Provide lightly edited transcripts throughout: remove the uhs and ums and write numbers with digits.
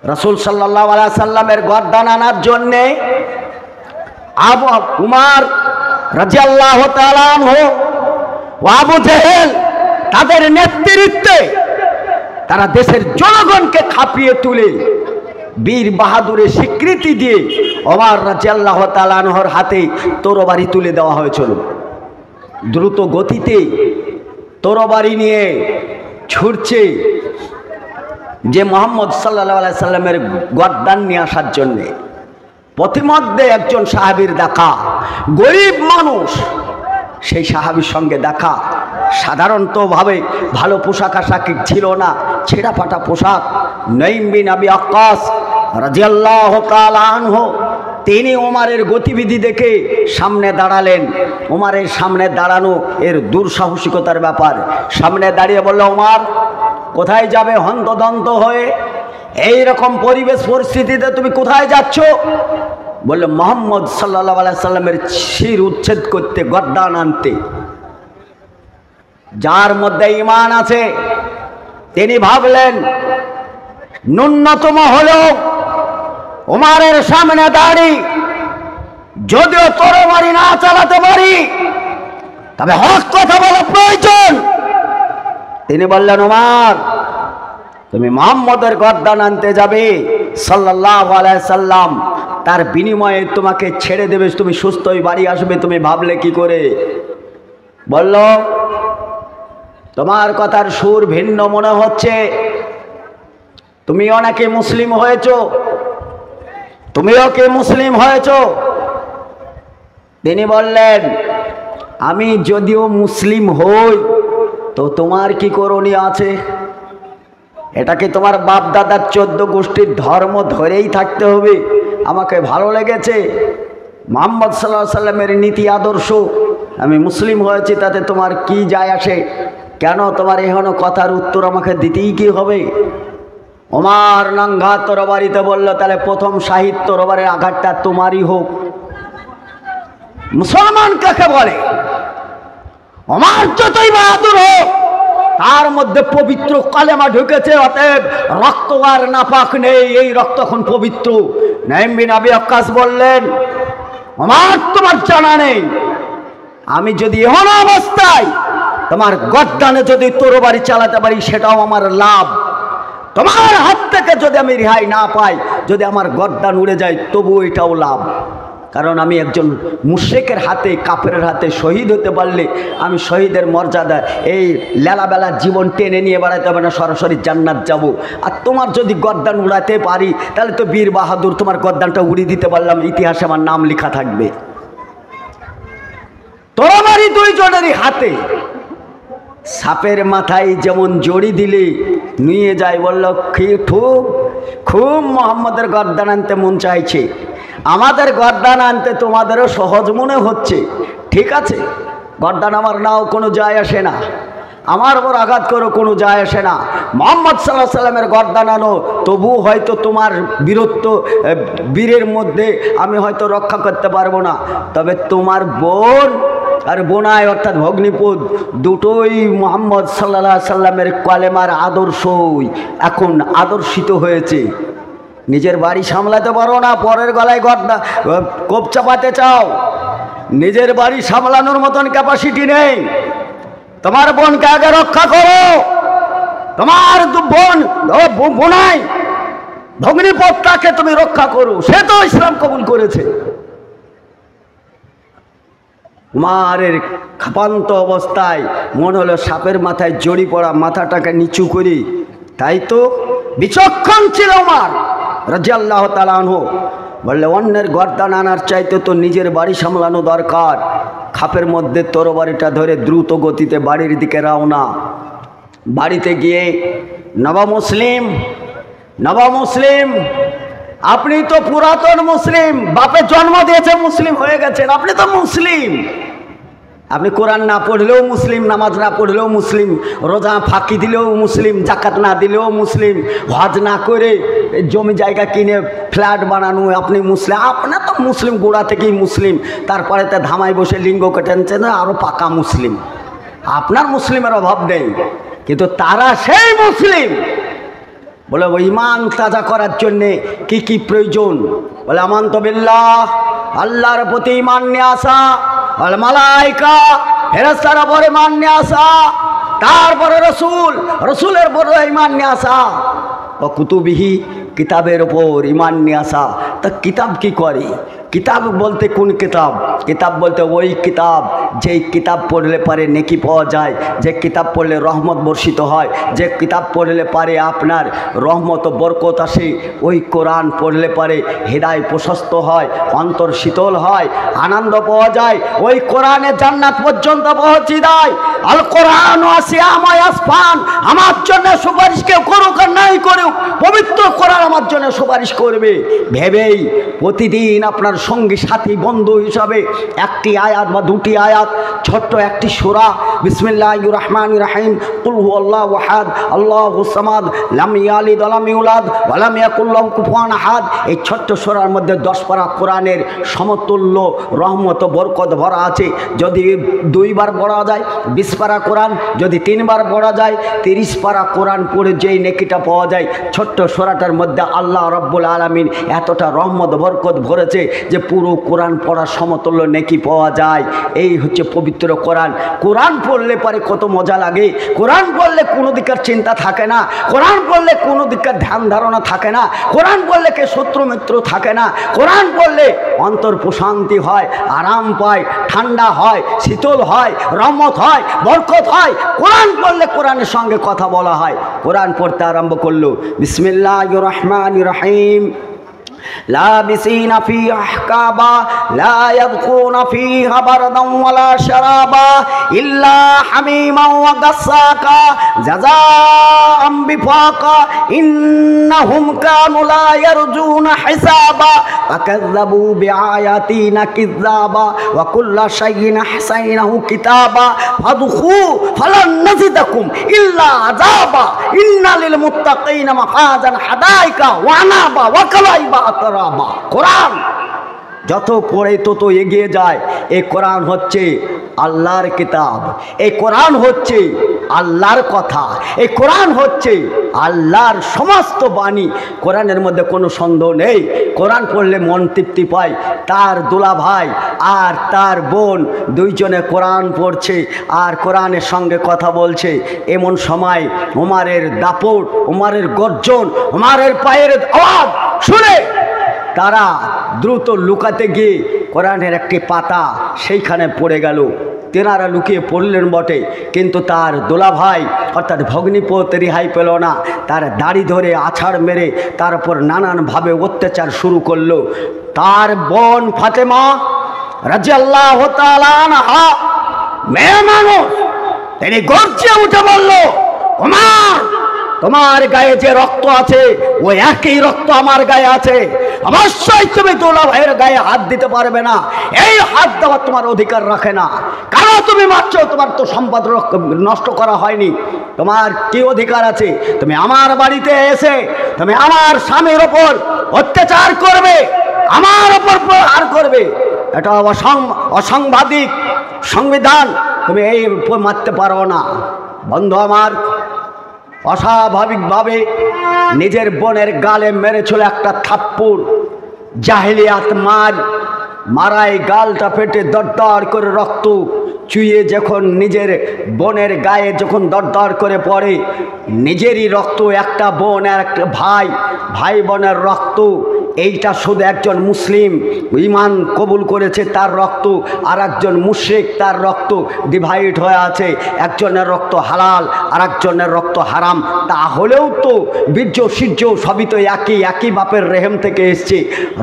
রাসূল সাল্লাল্লাহু আলাইহি সাল্লামের গর্দান আনার জন্যে উমর রাদিয়াল্লাহু তাআলা আনহু ও আবু জেহেল তাদের নেতৃত্বে তারা দেশের জনগণকে খাপিয়ে তুলে বীর বাহাদুরের স্বীকৃতি দিয়ে ওমর রাদিয়াল্লাহু তাআলা আনহুর হাতে তরবারি তুলে দেওয়া হয়েছিল। দ্রুত গতিতে তরবারি নিয়ে ছুটছে যে মুহাম্মদ সাল্লাল্লাহু আলাইহি সাল্লামের গর্দান নিয়ে আসার জন্যে। পথিমধ্যে একজন সাহাবীর দেখা, গরিব মানুষ, সেই সাহাবীর সঙ্গে দেখা। সাধারণতভাবে ভালো পোশাক আশাক ছিল না, ছেঁড়া ফাটা পোশাক। নঈম বিন আবি ওয়াক্কাস রাদিয়াল্লাহু তাআলা আনহু তিনি ওমরের গতিবিধি দেখে সামনে দাঁড়ালেন। ওমরের সামনে দাঁড়ানো এর দুঃসাহসিকতার ব্যাপার। সামনে দাঁড়িয়ে বলল, ওমর কোথায় যাবে হন্তদন্ত হয়ে? এই রকম পরিবেশ পরিস্থিতিতে তুমি কোথায় যাচ্ছ? বলল, মুহাম্মদ সাল্লাল্লাহু আলাইহি সাল্লামের শির উচ্ছেদ করতে, গর্দান আনতে। যার মধ্যে ঈমান আছে তিনি ভাবলেন ন্যূনতম হলেও ওমরের সামনে দাঁড়িয়ে যদিও তরবারি না চালাতে পারি, তবে হক কথা বলা প্রয়োজন। তিনি বললেন, ওমর তুমি মুহাম্মদের গর্দান আনতে যাবে সাল্লাল্লাহু আলাইহি সাল্লাম, তার বিনিময়ে তোমাকে ছেড়ে দেবে, তুমি সুস্থ হয়ে বাড়ি আসবে। তুমি ভাবলে কি করে? বলল, তোমার কথার সুর ভিন্ন মনে হচ্ছে, তুমিও নাকি মুসলিম হয়েছ, তুমিও কি মুসলিম হয়েছ? তিনি বললেন, আমি যদিও মুসলিম হই তো তোমার কি করণীয় আছে? এটা কি তোমার বাপ দাদার 14 গোষ্ঠীর ধর্ম ধরেই থাকতে হবে? আমাকে ভালো লেগেছে মুহাম্মদ সাল্লাল্লাহু আলাইহি সাল্লামের নীতি আদর্শ, আমি মুসলিম হয়েছি, তাতে তোমার কি যায় আসে? কেন তোমার এখনো কথার উত্তর আমাকে দিতেই কি হবে? ওমর নাঙ্গা তরবারিতে বলল, তাহলে প্রথম শাহিদ তরবারের আঘাতটা তোমারই হোক। মুসলমান কাকে বলে? ওমর যতই বাহাদুর হোক, তার মধ্যে পবিত্র কালেমা ঢুকেছে, অতএব রক্ত আর নাপাক নেই, এই রক্ত এখন পবিত্র। নঈম বিন আবি ওয়াক্কাস বললেন, ওমর তোমার জানা নেই, আমি যদি এমন অবস্থায় তোমার গর্দানে যদি তরবারি চালাতে পারি সেটাও আমার লাভ। তোমার হাত থেকে যদি আমি রেহাই না পাই, যদি আমার গর্দান উড়ে যায়, তবু এটাও লাভ। কারণ আমি একজন মুশরিকের হাতে, কাফেরের হাতে শহীদ হতে পারলে আমি শহীদের মর্যাদা, এই লেলাবেলা জীবন টেনে নিয়ে বেড়াতে হবে না, সরাসরি জান্নাত যাব। আর তোমার যদি গর্দান উড়াতে পারি, তাহলে তো বীর বাহাদুর, তোমার গর্দানটা উড়িয়ে দিতে পারলাম, ইতিহাসে আমার নাম লেখা থাকবে। তরবারি দুইজনেরই হাতে। সাপের মাথায় যেমন জড়ি দিলে নিয়ে যায়, বলল খুব মোহাম্মদের গর্দান আনতে মন চাইছে, আমাদের গর্দান আনতে তোমাদেরও সহজ মনে হচ্ছে। ঠিক আছে, গর্দান আমার নাও কোনো যায় আসে না, আমার ওপর আঘাত করো কোনো যায় আসে না। মুহাম্মদ সাল্লাল্লাহু আলাইহি সাল্লামের গর্দান আনো, তবু হয়তো তোমার বীরের মধ্যে আমি হয়তো রক্ষা করতে পারবো না, তবে তোমার বোন আর বোনাই অর্থাৎ ভগ্নিপদ দুটোই মুহাম্মদ সাল্লাল্লাহু আলাইহি সাল্লামের কালেমার আদর্শই এখন আদর্শিত হয়েছে। নিজের বাড়ি সামলাতে পারো না, পরের গলায় কোপ চাপাতে চাও। নিজের বাড়ি সামলানোর মতন ক্যাপাসিটি নেই, তোমার বোনকে আগে রক্ষা করো। তোমার বোনাই ভগ্নিপদটাকে তুমি রক্ষা করো, সে তো ইসলাম কবুল করেছে। উমারের খাপান্ত অবস্থায় মনে হলো সাপের মাথায় জড়ি পড়া, মাথাটাকে নিচু করি। তাই তো বিচক্ষণ ছিল উমর রাদিয়াল্লাহু তাআলা আনহু। বললে, অন্যের গর্দান আনার চাইতে তো নিজের বাড়ি সামলানো দরকার। খাপের মধ্যে তরবারিটা ধরে দ্রুত গতিতে বাড়ির দিকে রওনা। বাড়িতে গিয়ে, নবা মুসলিম, আপনি তো পুরাতন মুসলিম, বাপে জন্ম দিয়েছে মুসলিম হয়ে গেছেন, আপনি তো মুসলিম। আপনি কোরআন না পড়লেও মুসলিম, নামাজ না পড়লেও মুসলিম, রোজা ফাঁকি দিলেও মুসলিম, জাকাত না দিলেও মুসলিম, হজ না করে জমি জায়গা কিনে ফ্ল্যাট বানানো আপনি মুসলিম। আপনার তো মুসলিম গোড়া থেকেই মুসলিম, তারপরে তো ধামায় বসে লিঙ্গ কেটেছে না, আরও পাকা মুসলিম। আপনার মুসলিমের অভাব নেই, কিন্তু তারা সেই মুসলিম বলে ওই ইমান তাজা করার জন্যে কি কি প্রয়োজন? বলে আমানতু বিল্লাহ, আল্লাহর প্রতি ইমান নিয়ে আসা, আল মালাইকা ফেরেশতার উপরে ইমান নিয়ে আসা, তারপরে রসুলের উপরে ইমান নিয়ে আসা, ও কুতুবিহি কিতাবের ওপর ইমান নিয়ে আসা। তা কিতাব কি করে? কিতাব বলতে কোন কিতাব? কিতাব বলতে ওই কিতাব যেই কিতাব পড়লে পারে নেকি পাওয়া যায়, যে কিতাব পড়লে রহমত বর্ষিত হয়, যে কিতাব পড়লে পারে আপনার রহমত ও বরকত আসে, ওই কোরআন পড়লে পারে হৃদয় প্রশস্ত হয়, অন্তর শীতল হয়, আনন্দ পাওয়া যায়, ওই কোরআনে জান্নাত পর্যন্ত পৌঁছে দেয়। আল কোরআন ওয়াসিয়ামায় আসফান, আমার জন্য সুপারিশ কেউ করুক আর নাই করুক, পবিত্র কোরআন আমার জন্য সুপারিশ করবে ভেবেই প্রতিদিন আপনার সঙ্গী সাথী বন্ধু হিসাবে একটি আয়াত বা দুটি আয়াত, ছোট্ট একটি সূরা বিসমিল্লাহির রহমানির রহিম, কুল হুয়াল্লাহু আহাদ আল্লাহুস সামাদ লাম ইয়ালিদ ওয়া লাম ইউলাদ ওয়া লাম ইয়াকুল লাহু কুফুয়ান আহাদ, এই ছোট্ট সূরার মধ্যে 10 পারা কোরআনের সমতুল্য রহমত ও বরকত ভরা আছে। যদি 2 বার পড়া যায় 20 পারা কোরআন, যদি 3 বার পড়া যায় 30 পারা কোরআন পড়ে যেই নেকিটা পাওয়া যায়, ছোট্ট সূরাটার মধ্যে আল্লাহ রাব্বুল আলামিন এতটা রহমত বরকত ভরেছে যে পুরো কোরআন পড়ার সমতুল্য নেকি পাওয়া যায়। এই হচ্ছে পবিত্র কোরআন। কোরআন পড়লে পরে কত মজা লাগে, কোরআন পড়লে কোনো দিকের চিন্তা থাকে না, কোরআন পড়লে কোনো দিকের ধ্যান ধারণা থাকে না, কোরআন পড়লে কে শত্রু মিত্র থাকে না, কোরআন পড়লে অন্তর প্রশান্তি হয়, আরাম পায়, ঠান্ডা হয়, শীতল হয়, রহমত হয়, বরকত হয়। কোরআন পড়লে কোরআনের সঙ্গে কথা বলা হয়। কোরআন পড়তে আরম্ভ করলো বিসমিল্লাহির রহমানির রহিম, لابسين فيها أحكابا لا يذوقون فيها بردا ولا شرابا إلا حميما وغساقا جزاء بفاقا إنهم كانوا لا يرجون حسابا وكذبوا بآياتنا كذابا وكل شيء أحصيناه كتابا فذوقوا فلن نزدكم إلا عذابا إن للمتقين مفازا حدائق وعنابا وكواعب أترابا। কোরআন যত পড়ে তত এগিয়ে যায়। এই কোরআন হচ্ছে আল্লাহর কিতাব, এই কোরআন হচ্ছে আল্লাহর কথা, এই কোরআন হচ্ছে আল্লাহর সমস্ত বাণী। কোরআনের মধ্যে কোনো সন্দেহ নেই। কোরআন পড়লে মন তৃপ্তি পায়। তার দুলা ভাই আর তার বোন দুইজনে কোরআন পড়ছে আর কোরআনের সঙ্গে কথা বলছে। এমন সময় ওমরের দাপট, ওমরের গর্জন, ওমরের পায়ের আওয়াজ শুনে তারা দ্রুত লুকাতে গিয়ে কোরআনের একটি পাতা সেইখানে পড়ে গেল। তেনারা লুকিয়ে পড়লেন বটে, কিন্তু তার দোলাভাই অর্থাৎ ভগ্নিপত রেহাই পেল না। তার দাড়ি ধরে আছাড় মেরে তার উপর নানানভাবে অত্যাচার শুরু করলো। তার বোন ফাতেমা রাদিয়াল্লাহু তাআলা আনহা, মেয়ে মানুষ, তিনি গর্জে উঠে বলল, ওমর, তোমার গায়ে যে রক্ত আছে ওই একই রক্ত আমার গায়ে আছে। অবশ্যই তুমি দোলা ভাইয়ের গায়ে হাত দিতে পারবে না। এই হাত দেওয়ার তোমার অধিকার রাখে না। কেন তুমি মারছো? তোমার তো সম্পদ নষ্ট করা হয়নি। তোমার কি অধিকার আছে? তুমি আমার বাড়িতে এসে তুমি আমার স্বামীর ওপর অত্যাচার করবে, আমার ওপর প্রহার করবে। এটা অসাংবিধানিক সংবিধান, তুমি এই উপর মারতে পারো না। বন্ধু আমার, অস্বাভাবিকভাবে নিজের বোনের গালে মেরেছিল একটা থাপ্পড়। জাহেলিয়াত মারায় গালটা ফেটে দরদর করে রক্ত চুইয়ে যখন নিজের বোনের গায়ে যখন দরদর করে পড়ে, নিজেরই রক্ত, একটা বোন আর একটা ভাই বোনের রক্ত, এইটা শুধু একজন মুসলিম ঈমান কবুল করেছে তার রক্ত, আর একজন মুশরিক তার রক্ত ডিভাইড হয়ে আছে। একজনের রক্ত হালাল আর একজনের রক্ত হারাম। তাহলেও তো বীর্য সূর্য সবই তো একই বাপের রেহেম থেকে এসছে।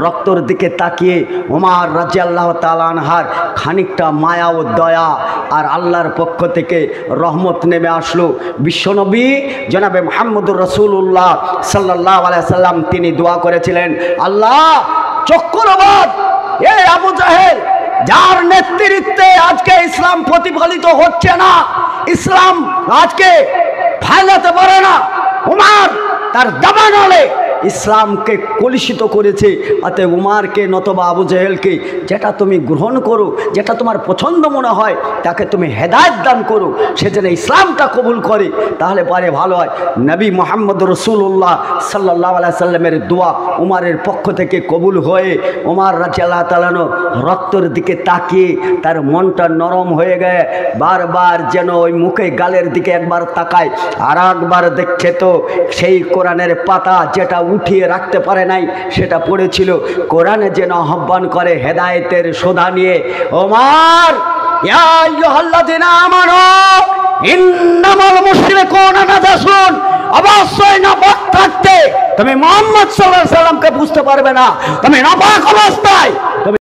রক্তর দিকে তাকিয়ে ওমর রাদিয়াল্লাহু তাআলা আনহার খানিকটা মায়া ও দয়া আর আল্লাহর পক্ষ থেকে রহমত নেমে আসলো। বিশ্বনবী জনাবে মুহাম্মদুর রাসূলুল্লাহ সাল্লাল্লাহু আলাইহি সাল্লাম তিনি দোয়া করেছিলেন, আল্লাহ, চক্রবাদ এই আবু জাহেল যার নেতৃত্বে আজকে ইসলাম প্রতিফলিত হচ্ছে না, ইসলাম আজকে ফেলাতে পারে না, ওমর তার দাবানলে ইসলামকে কলুষিত করেছে। অতএব উমারকে নতবা আবু জেহেলকে যেটা তুমি গ্রহণ করো, যেটা তোমার পছন্দ মনে হয় তাকে তুমি হেদায়েত দান করো, সে যেন ইসলামটা কবুল করে, তাহলে পরে ভালো হয়। নবী মুহাম্মদ রাসূলুল্লাহ সাল্লাল্লাহু আলাইহি সাল্লামের দোয়া উমারের পক্ষ থেকে কবুল হয়ে উমার রাদিয়াল্লাহু তাআলা রক্তের দিকে তাকিয়ে তার মনটা নরম হয়ে গেছে। বারবার যেন ওই মুখে গালের দিকে একবার তাকায় আর একবার দেখে তো সেই কোরআনের পাতা যেটা উঠিয়ে রাখতে পারে নাই সেটা পড়েছিল। কোরআনে যেন আহ্বান করে হেদায়েতের সোধা নিয়ে, ওমর ইয়া আইয়ুহাল্লাযিনা আমানু ইন্নামাল মুশরিকুনা নাজাসুন, অবশ্যই নাপাক থাকতে তুমি মুহাম্মদ সাল্লাল্লাহু আলাইহি সাল্লামকে বুঝতে পারবে না, তুমি নাপাক অবস্থায়